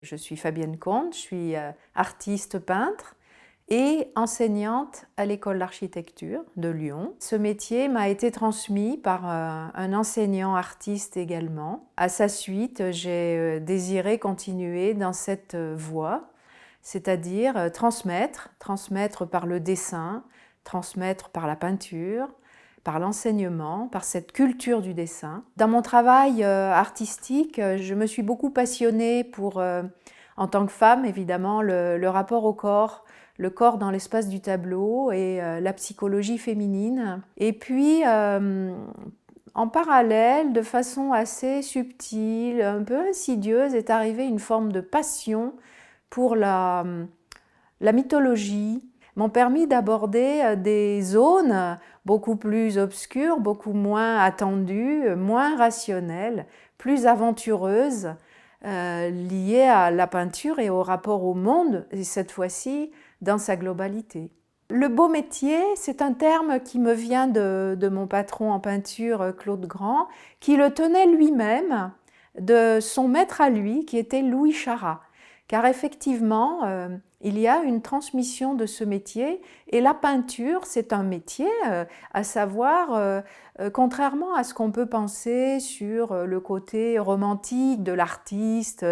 Je suis Fabienne Comte, je suis artiste peintre et enseignante à l'école d'architecture de Lyon. Ce métier m'a été transmis par un enseignant artiste également. À sa suite, j'ai désiré continuer dans cette voie, c'est-à-dire transmettre par le dessin, transmettre par la peinture, par l'enseignement, par cette culture du dessin. Dans mon travail artistique, je me suis beaucoup passionnée pour, en tant que femme évidemment, le rapport au corps, le corps dans l'espace du tableau et la psychologie féminine. Et puis, en parallèle, de façon assez subtile, un peu insidieuse, est arrivée une forme de passion pour la mythologie, m'ont permis d'aborder des zones beaucoup plus obscures, beaucoup moins attendues, moins rationnelles, plus aventureuses, liées à la peinture et au rapport au monde, et cette fois-ci dans sa globalité. Le beau métier, c'est un terme qui me vient de mon patron en peinture, Claude Grand, qui le tenait lui-même de son maître à lui, qui était Louis Charat. Car effectivement, il y a une transmission de ce métier et la peinture, c'est un métier, à savoir, contrairement à ce qu'on peut penser sur le côté romantique de l'artiste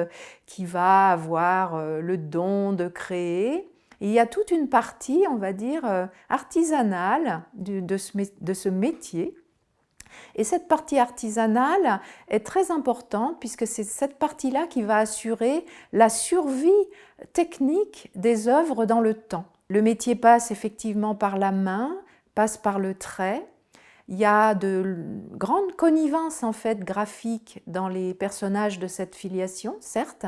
qui va avoir le don de créer, il y a toute une partie, on va dire, artisanale de ce métier. Et cette partie artisanale est très importante puisque c'est cette partie-là qui va assurer la survie technique des œuvres dans le temps. Le métier passe effectivement par la main, passe par le trait. Il y a de grandes connivences en fait graphiques dans les personnages de cette filiation, certes,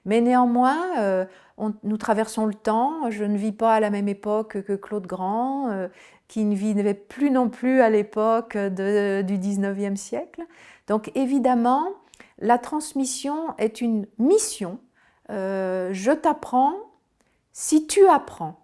mais néanmoins, nous traversons le temps. Je ne vis pas à la même époque que Claude Grand, qui ne vivait plus non plus à l'époque du 19e siècle. Donc évidemment, la transmission est une mission. Je t'apprends si tu apprends.